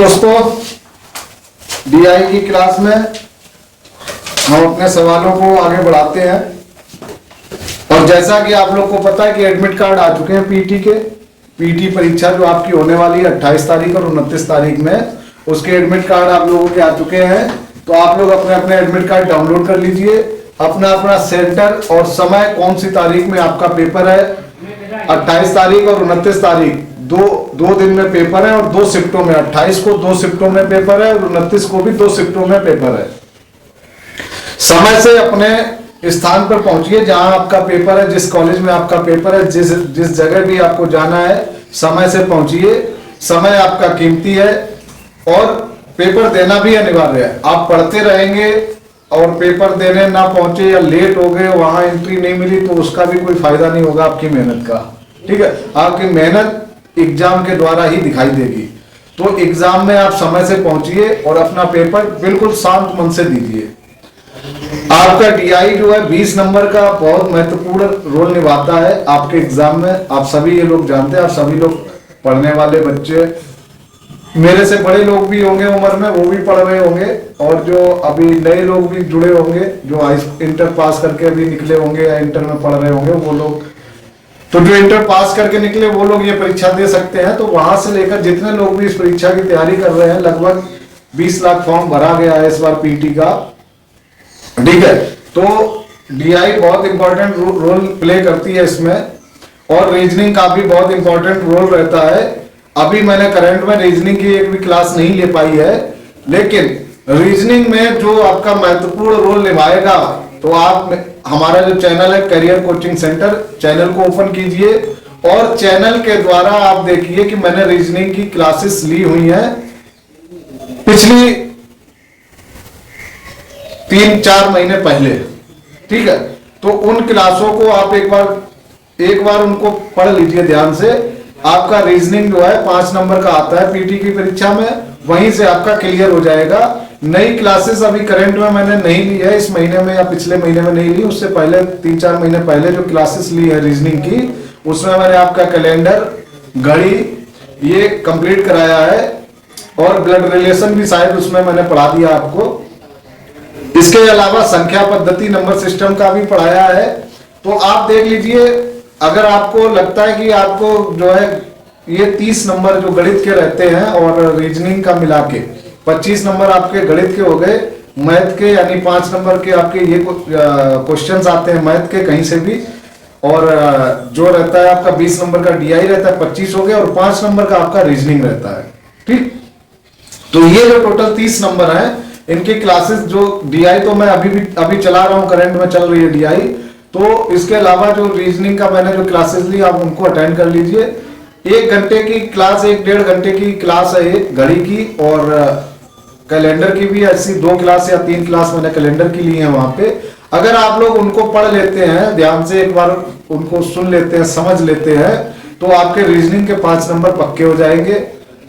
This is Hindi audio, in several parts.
दोस्तों, डीआई की क्लास में हम अपने सवालों को आगे बढ़ाते हैं। और जैसा कि आप लोग को पता है कि एडमिट कार्ड आ चुके हैं पीटी परीक्षा जो आपकी होने वाली है 28 तारीख और 29 तारीख में, उसके एडमिट कार्ड आप लोगों के आ चुके हैं। तो आप लोग अपने अपने एडमिट कार्ड डाउनलोड कर लीजिए। अपना अपना सेंटर और समय, कौन सी तारीख में आपका पेपर है, 28 तारीख और 29 तारीख, दो दिन में पेपर है और 2 शिफ्टों में, 28 को 2 शिफ्टों में पेपर है और 29 को भी 2 शिफ्टों में पेपर है। समय से अपने स्थान पर पहुंचिए जहां आपका पेपर है, जिस कॉलेज में आपका पेपर है, जिस जगह भी आपको जाना है, समय से पहुंचिए। समय आपका कीमती है और पेपर देना भी अनिवार्य है। आप पढ़ते रहेंगे और पेपर देने ना पहुंचे या लेट हो गए, वहां एंट्री नहीं मिली, तो उसका भी कोई फायदा नहीं होगा आपकी मेहनत का। ठीक है, आपकी मेहनत एग्जाम के द्वारा ही दिखाई देगी। तो एग्जाम में आप समय से पहुंचिए और अपना पेपर बिल्कुल शांत मन से दीजिए। आपका डीआई जो है 20 नंबर का बहुत महत्वपूर्ण रोल निभाता है आपके एग्जाम में। आप सभी ये लोग जानते हैं, आप सभी लोग पढ़ने वाले बच्चे, मेरे से बड़े लोग भी होंगे उम्र में, वो भी पढ़ रहे होंगे, और जो अभी नए लोग भी जुड़े होंगे, जो इंटर पास करके अभी निकले होंगे या इंटर में पढ़ रहे होंगे, वो लोग, तो जो इंटर पास करके निकले वो लोग ये परीक्षा दे सकते हैं। तो वहां से लेकर जितने लोग भी इस परीक्षा की तैयारी कर रहे हैं, लगभग 20 लाख फॉर्म भरा गया है इस बार पीटी का। ठीक है, तो डीआई बहुत इंपॉर्टेंट रोल प्ले करती है इसमें, और रीजनिंग का भी बहुत इंपॉर्टेंट रोल रहता है। अभी मैंने करंट में रीजनिंग की एक भी क्लास नहीं ले पाई है, लेकिन रीजनिंग में जो आपका महत्वपूर्ण रोल निभाएगा, तो आप हमारा जो चैनल है करियर कोचिंग सेंटर, चैनल को ओपन कीजिए और चैनल के द्वारा आप देखिए कि मैंने रीजनिंग की क्लासेस ली हुई हैं पिछली 3-4 महीने पहले। ठीक है, तो उन क्लासों को आप एक बार उनको पढ़ लीजिए ध्यान से। आपका रीजनिंग जो है 5 नंबर का आता है पीटी की परीक्षा में, वहीं से आपका क्लियर हो जाएगा। नई क्लासेस अभी करंट में मैंने नहीं ली है, इस महीने में या पिछले महीने में नहीं ली, उससे पहले 3-4 महीने पहले जो क्लासेस ली है रीजनिंग की, उसमें मैंने आपका कैलेंडर, घड़ी ये कंप्लीट कराया है, और ब्लड रिलेशन भी शायद उसमें मैंने पढ़ा दिया आपको। इसके अलावा संख्या पद्धति, नंबर सिस्टम का भी पढ़ाया है। तो आप देख लीजिए, अगर आपको लगता है कि आपको जो है ये 30 नंबर जो गणित के रहते हैं और रीजनिंग का मिला के 25 नंबर आपके गणित के हो गए, मैथ के यानी 5 नंबर के आपके ये क्वेश्चंस आते हैं मैथ के कहीं से भी, और जो रहता है आपका 20 नंबर का डीआई रहता है, 25 हो गया, और 5 नंबर का आपका रीजनिंग रहता है। ठीक, तो ये जो टोटल 30 नंबर है, इनकी क्लासेस जो डीआई तो मैं अभी चला रहा हूं, करंट में चल रही है डीआई। तो इसके अलावा जो रीजनिंग का मैंने जो क्लासेस ली, आप उनको अटेंड कर लीजिए। 1 घंटे की क्लास, 1-1.5 घंटे की क्लास है ये घड़ी की, और कैलेंडर की भी ऐसी 2 क्लास या 3 क्लास मैंने कैलेंडर की ली है वहां पे। अगर आप लोग उनको पढ़ लेते हैं ध्यान से, एक बार उनको सुन लेते हैं, समझ लेते हैं, तो आपके रीजनिंग के 5 नंबर पक्के हो जाएंगे।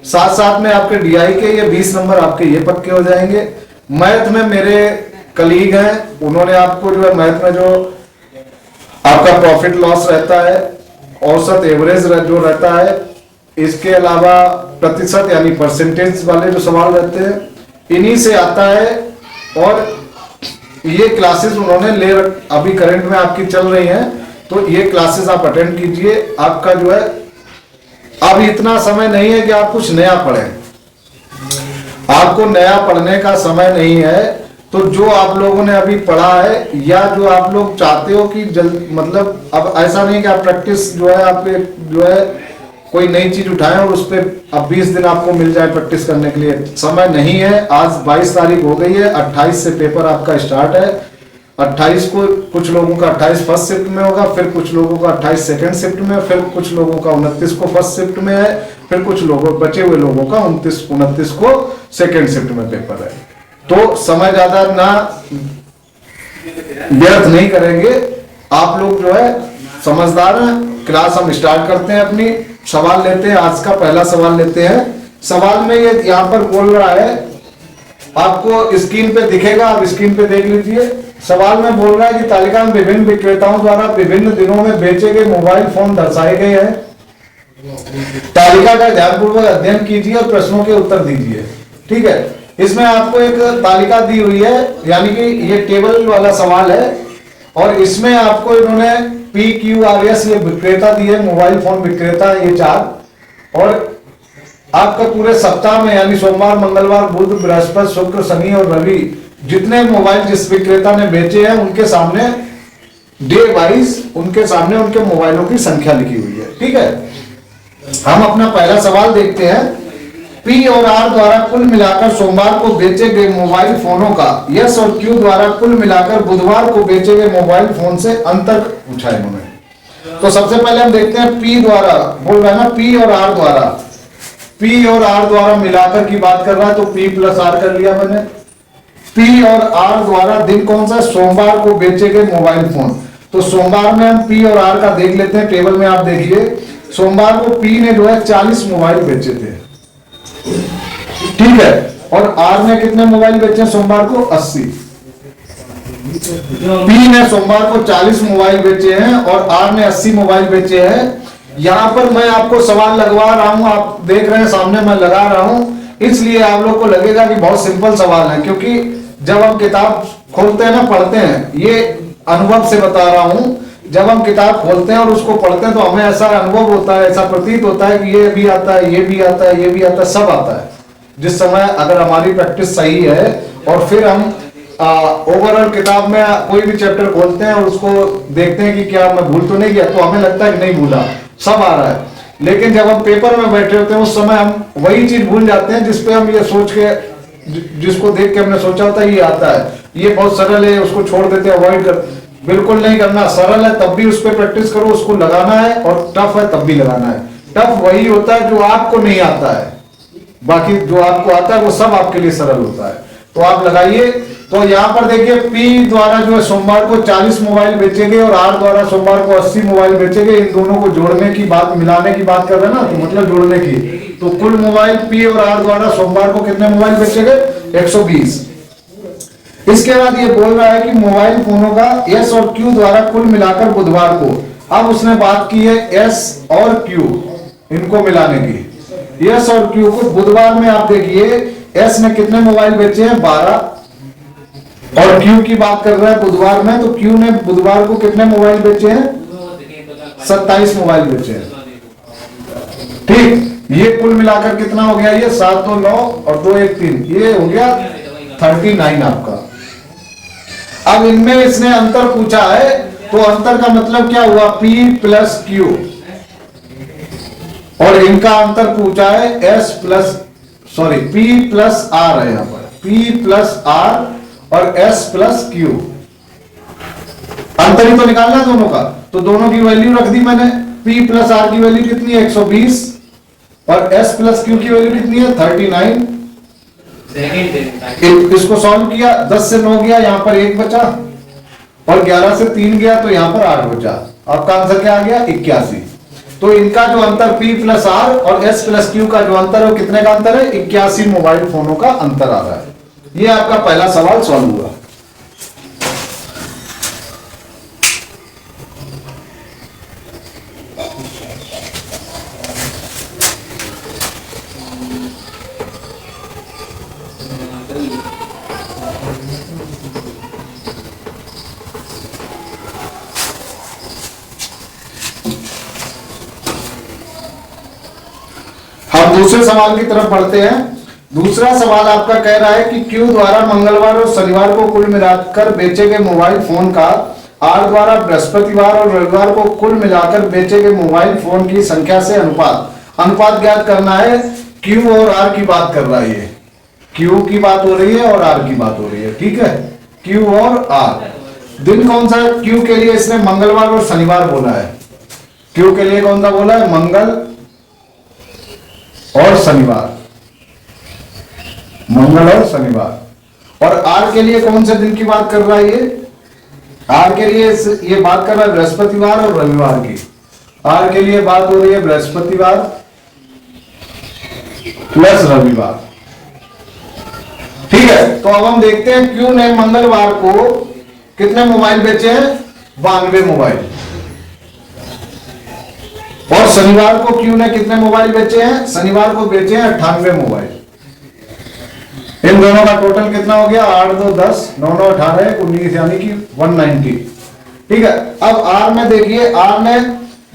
साथ साथ में आपके डीआई के ये 20 नंबर आपके ये पक्के हो जाएंगे। मैथ में मेरे कलीग हैं, उन्होंने आपको जो है मैथ में जो आपका प्रॉफिट लॉस रहता है, औसत एवरेज जो रहता है, इसके अलावा प्रतिशत यानी परसेंटेज वाले जो सवाल रहते हैं, इन्हीं से आता है। और ये क्लासेस उन्होंने अभी करंट में आपकी चल रही हैं, तो ये क्लासेस आप अटेंड कीजिए। आपका जो है अब इतना समय नहीं है कि आप कुछ नया पढ़ें, आपको नया पढ़ने का समय नहीं है। तो जो आप लोगों ने अभी पढ़ा है, या जो आप लोग चाहते हो कि जल्द, मतलब अब ऐसा नहीं कि आप प्रैक्टिस जो है आपके जो है कोई नई चीज उठाएं और उस पर अब 20 दिन आपको मिल जाए प्रैक्टिस करने के लिए, समय नहीं है। आज 22 तारीख हो गई है, 28 से पेपर आपका स्टार्ट है। 28 को कुछ लोगों का 28 फर्स्ट शिफ्ट में होगा, फिर कुछ लोगों का 28 सेकंड शिफ्ट में, फिर कुछ लोगों का 29 को फर्स्ट शिफ्ट में है, फिर कुछ लोगों बचे हुए लोगों का 29 को सेकंड शिफ्ट में पेपर है। तो समय ज्यादा ना व्यर्थ नहीं करेंगे, आप लोग जो है समझदार हैं। क्लास हम स्टार्ट करते हैं अपनी, सवाल लेते हैं। आज का पहला सवाल लेते हैं। सवाल में ये यहां पर बोल रहा है, आपको स्क्रीन पे दिखेगा, आप स्क्रीन पे देख लीजिए। सवाल में बोल रहा है कि तालिका में विभिन्न विक्रेताओं द्वारा विभिन्न दिनों में बेचे गए मोबाइल फोन दर्शाए गए हैं। तालिका का ध्यानपूर्वक अध्ययन कीजिए और प्रश्नों के उत्तर दीजिए। ठीक है, इसमें आपको एक तालिका दी हुई है, यानी कि ये टेबल वाला सवाल है, और इसमें आपको इन्होंने PQRS ये विक्रेता दी है, मोबाइल फोन विक्रेता, ये 4, और आपका पूरे सप्ताह में यानी सोमवार, मंगलवार, बुध, बृहस्पति, शुक्र, शनि और रवि जितने मोबाइल जिस विक्रेता ने बेचे हैं उनके सामने डे वाइज उनके सामने उनके मोबाइलों की संख्या लिखी हुई है। ठीक है, हम अपना पहला सवाल देखते हैं। P और R द्वारा कुल मिलाकर सोमवार को बेचे गए मोबाइल फोनों का S और Q द्वारा कुल मिलाकर बुधवार को बेचे गए मोबाइल फोन से अंतर पूछा है इन्होंने। तो सबसे पहले हम देखते हैं P द्वारा, बोल रहा है ना P और R द्वारा, P और R द्वारा मिलाकर की बात कर रहा है, तो P प्लस R कर लिया मैंने। P और R द्वारा दिन कौन सा, सोमवार को बेचे गए मोबाइल फोन। तो सोमवार में हम P और R का देख लेते हैं। टेबल में आप देखिए, सोमवार को P ने जो है 40 मोबाइल बेचे थे। ठीक है, और R ने कितने मोबाइल बेचे सोमवार को, 80। P ने सोमवार को 40 मोबाइल बेचे हैं और R ने 80 मोबाइल बेचे हैं। यहां पर मैं आपको सवाल लगवा रहा हूं, आप देख रहे हैं सामने मैं लगा रहा हूं, इसलिए आप लोग को लगेगा कि बहुत सिंपल सवाल है, क्योंकि जब हम किताब खोलते हैं ना, पढ़ते हैं, ये अनुभव से बता रहा हूं, जब हम किताब खोलते हैं और उसको पढ़ते हैं तो हमें ऐसा अनुभव होता है, ऐसा प्रतीत होता है कि ये भी आता है, ये भी आता है, ये भी आता है, सब आता है। जिस समय अगर हमारी प्रैक्टिस सही है और फिर हम ओवरऑल किताब में कोई भी चैप्टर खोलते हैं और उसको देखते हैं कि क्या मैं भूल तो नहीं गया, तो हमें लगता है कि नहीं भूला, सब आ रहा है। लेकिन जब हम पेपर में बैठे होते हैं उस समय हम वही चीज भूल जाते हैं जिसपे हम ये सोच के, जिसको देख के हमने सोचा होता है ये आता है, ये बहुत सरल है, उसको छोड़ देते हैं, अवॉइड कर। बिल्कुल नहीं करना, सरल है तब भी उस पर प्रैक्टिस करो, उसको लगाना है, और टफ है तब भी लगाना है। टफ वही होता है जो आपको नहीं आता है, बाकी जो आपको आता है वो सब आपके लिए सरल होता है। तो आप लगाइए। तो यहाँ पर देखिए P द्वारा जो है सोमवार को 40 मोबाइल बेचे गए और R द्वारा सोमवार को 80 मोबाइल बेचे गए। इन दोनों को जोड़ने की बात, मिलाने की बात कर रहे हैं ना, तो मतलब जोड़ने की। तो कुल मोबाइल P और R द्वारा सोमवार को कितने मोबाइल बेचे गए, 120। इसके बाद ये बोल रहा है कि मोबाइल फोनों का S और Q द्वारा कुल मिलाकर बुधवार को, अब उसने बात की है S और Q इनको मिलाने की। S और Q को बुधवार में आप देखिए S ने कितने मोबाइल बेचे हैं, 12, और Q की बात कर रहा है बुधवार में, तो Q ने बुधवार को कितने मोबाइल बेचे हैं, 27 मोबाइल बेचे हैं। ठीक, ये कुल मिलाकर कितना हो गया, ये 7 2 9 और 2 1 3, ये हो गया 39 आपका। अब इनमें इसने अंतर पूछा है, तो अंतर का मतलब क्या हुआ, P प्लस Q, और इनका अंतर पूछा है S plus, sorry P plus R है यहां पर, P प्लस R और S प्लस Q। अंतर ही तो निकालना है दोनों का, तो दोनों की वैल्यू रख दी मैंने। P प्लस R की वैल्यू कितनी है, 120, और S प्लस Q की वैल्यू कितनी है, 39। इसको सॉल्व किया, 10 से 9 गया, यहां पर 1 बचा, और 11 से 3 गया तो यहां पर 8 बचा। आपका आंसर क्या आ गया, 81। तो इनका जो अंतर P प्लस R और S प्लस Q का जो अंतर है, कितने का अंतर है, 81 मोबाइल फोनों का अंतर आ रहा है। ये आपका पहला सवाल सॉल्व हुआ। हम दूसरे सवाल की तरफ बढ़ते हैं। दूसरा सवाल आपका कह रहा है कि Q द्वारा मंगलवार और शनिवार को कुल मिलाकर बेचे गए मोबाइल फोन का R द्वारा बृहस्पतिवार और रविवार को कुल मिलाकर बेचे गए मोबाइल फोन की संख्या से अनुपात ज्ञात करना है। Q और R की बात कर रहा है, ये Q की बात हो रही है और R की बात हो रही है। ठीक है, Q और R। दिन कौन सा है, Q के लिए इसने मंगलवार और शनिवार बोला है। Q के लिए कौन सा बोला है, मंगल और शनिवार, मंगल और शनिवार। और R के लिए कौन से दिन की बात कर रहा है, ये R के लिए ये बात कर रहा है बृहस्पतिवार और रविवार की। R के लिए बात हो रही है बृहस्पतिवार प्लस रविवार। ठीक है, तो अब हम देखते हैं Q ने मंगलवार को कितने मोबाइल बेचे हैं, 92 मोबाइल। और शनिवार को क्यू ने कितने मोबाइल बेचे हैं? शनिवार को बेचे हैं 98 मोबाइल। इन दोनों का टोटल कितना हो गया? 8 2 10 9 9 18 19 यानी कि 190। ठीक है, अब आर में देखिए, आर ने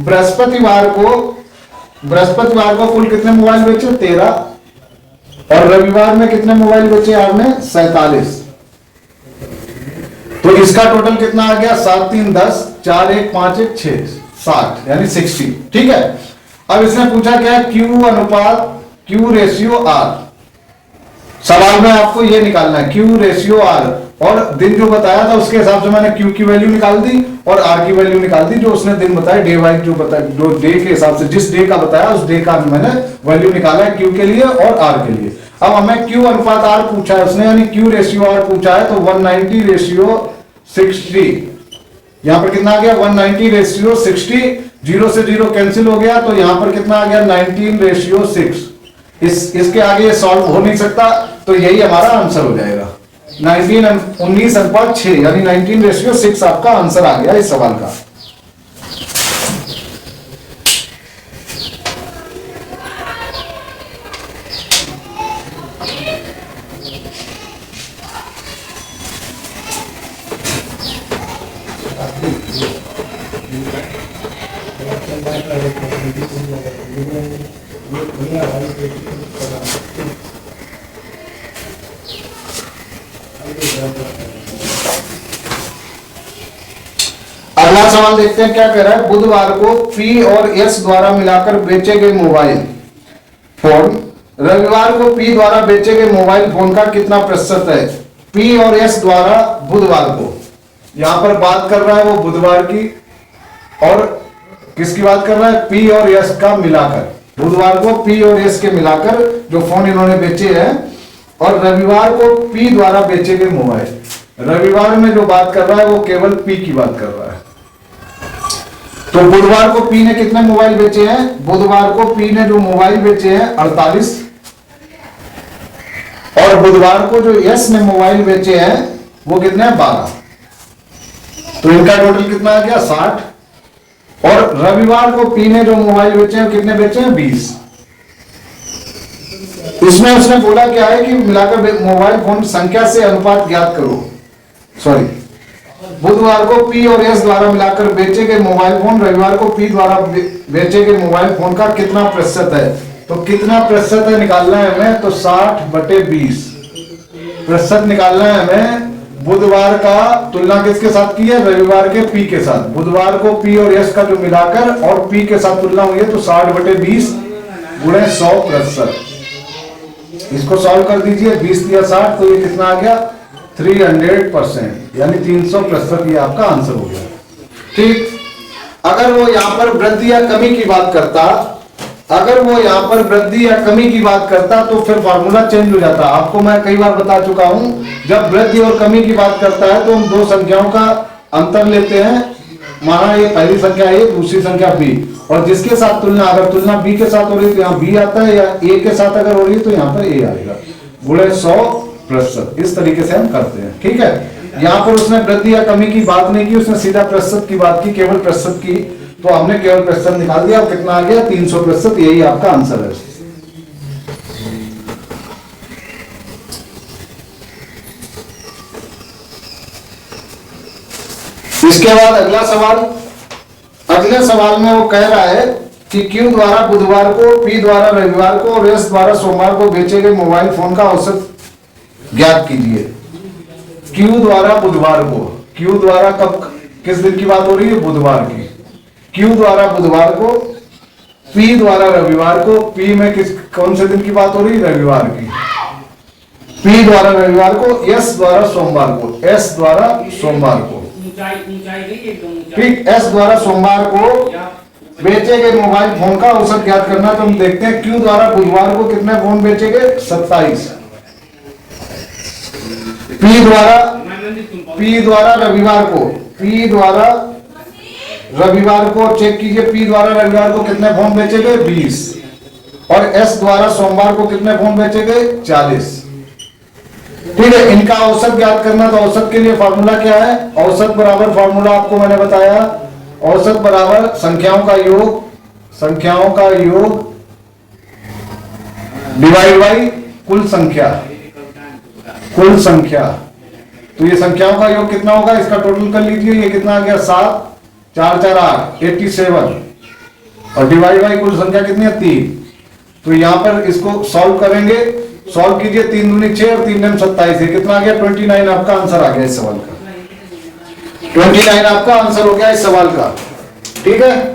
बृहस्पतिवार को कुल कितने मोबाइल बेचे? 13। और रविवार में कितने मोबाइल बेचे आर ने? 47। तो इसका टोटल कितना आ गया? 7 3 10 4 1 5 1 6 60 यानी 60। ठीक है, अब इसने पूछा क्या है? क्यू अनुपात क्यू रेशियो आर। सवाल में आपको ये निकालना है क्यू रेशियो आर, और दिन जो बताया था उसके हिसाब से मैंने क्यू की वैल्यू निकाल दी और आर की वैल्यू निकाल दी, जो उसने दिन बताया डे वाइज, जो डे के हिसाब से जिस डे का बताया उस डे का मैंने वैल्यू निकाला है क्यू के लिए और आर के लिए। अब हमें क्यू अनुपात आर पूछा है उसने, यानी क्यू रेशियो आर पूछा है, तो 190 रेशियो 60। यहां पर कितना आ गया? 190 रेशियो 60। 0 से 0 कैंसिल हो गया, तो यहां पर कितना आ गया? 19 रेशियो 6। इसके आगे सॉल्व हो नहीं सकता, तो यही हमारा आंसर हो जाएगा। 19:6 यानी 19 रेशियो 6 आपका आंसर आ गया इस सवाल का। अगला सवाल देखते हैं क्या कह रहा है। बुधवार को पी और एस द्वारा मिलाकर बेचे गए मोबाइल फोन रविवार को पी द्वारा बेचे गए मोबाइल फोन का कितना प्रतिशत है? पी और एस द्वारा बुधवार को, यहां पर बात कर रहा है वो बुधवार की, और किसकी बात कर रहा है? पी और एस का मिलाकर। बुधवार को पी और एस के मिलाकर जो फोन इन्होंने बेचे हैं, और रविवार को पी द्वारा बेचे गए मोबाइल। रविवार में जो बात कर रहा है वो केवल पी की बात कर रहा है। तो बुधवार को पी ने कितने मोबाइल बेचे हैं? बुधवार को पी ने जो मोबाइल बेचे हैं 48, और बुधवार को जो एस ने मोबाइल बेचे हैं वो कितने हैं? 12। तो इनका टोटल कितना आ गया? 60। और रविवार को पी ने जो मोबाइल बेचे हैं कितने बेचे हैं? 20। इसमें उसने बोला क्या है कि मिलाकर मोबाइल फोन संख्या से अनुपात ज्ञात करो। सॉरी, बुधवार को पी और एस द्वारा मिलाकर बेचे गए मोबाइल फोन रविवार को पी द्वारा बेचे गए मोबाइल फोन का कितना प्रतिशत है? तो कितना प्रतिशत है निकालना है हमें, तो 60/20 प्रतिशत निकालना है हमें। बुधवार का तुलना किसके साथ की है? रविवार के पी के साथ। बुधवार को पी और एस का जो मिलाकर और पी के साथ तुलना हुई है, तो 60/20 गुणे 100%। इसको सॉल्व कर दीजिए, 20 दिया 60, तो ये कितना आ गया? 300%, यानी 300% ये आपका आंसर हो गया। ठीक, अगर वो यहां पर वृद्धि या कमी की बात करता, अगर वो यहां पर वृद्धि या कमी की बात करता तो फिर फॉर्मूला चेंज हो जाता। आपको मैं कई बार बता चुका हूं, जब वृद्धि और कमी की बात करता है तो हम दो संख्याओं का अंतर लेते हैं। माना ये पहली संख्या ए, दूसरी संख्या बी, और जिसके साथ तुलना, अगर तुलना बी के साथ हो रही है तो यहाँ बी आता है, या ए के साथ अगर हो रही है तो यहाँ पर ए आएगा, गुणे 100%। इस तरीके से हम करते हैं। ठीक है, यहाँ पर उसने वृद्धि या कमी की बात नहीं की, उसने सीधा प्रतिशत की बात की, केवल प्रतिशत की, तो हमने केवल प्रतिशत निकाल दिया। और कितना आ गया? 300%। यही आपका आंसर है। इसके बाद अगला सवाल, अगले सवाल में वो कह रहा है कि क्यू द्वारा बुधवार को, पी द्वारा रविवार को और एस द्वारा सोमवार को बेचे गए मोबाइल फोन का औसत ज्ञात कीजिए। क्यू द्वारा बुधवार को, क्यू द्वारा कब, किस दिन की बात हो रही है? बुधवार की। क्यू द्वारा बुधवार को, पी द्वारा रविवार को, पी में किस कौन से दिन की बात हो रही है? रविवार की। पी द्वारा रविवार को, एस द्वारा सोमवार को, एस द्वारा सोमवार को। ठीक, एस द्वारा सोमवार को बेचे गए मोबाइल फोन का औसत ज्ञात करना। तो हम देखते हैं क्यू द्वारा बुधवार को कितने फोन बेचे गए? 27। पी द्वारा रविवार को, पी द्वारा रविवार को चेक कीजिए, पी द्वारा रविवार को कितने फोन बेचे गए? 20। और एस द्वारा सोमवार को कितने फोन बेचे गए? 40। ठीक है, इनका औसत ज्ञात करना। तो औसत के लिए फॉर्मूला क्या है? औसत बराबर, फॉर्मूला आपको मैंने बताया, औसत बराबर संख्याओं का योग, संख्याओं का योग डिवाइड बाई कुल संख्या, कुल संख्या। तो ये संख्याओं का योग कितना होगा, इसका टोटल कर लीजिए, ये कितना आ गया 7, 4 4 8 87, और डिवाइड बाई कुल संख्या कितनी है 3। तो यहां पर इसको सॉल्व करेंगे, सॉल्व कीजिए, 3 दूनी 6 और 3 दूनी 27 है, कितना आ गया 29 आपका आंसर आ गया इस सवाल का। 29 आपका आंसर हो गया इस सवाल का, ठीक है।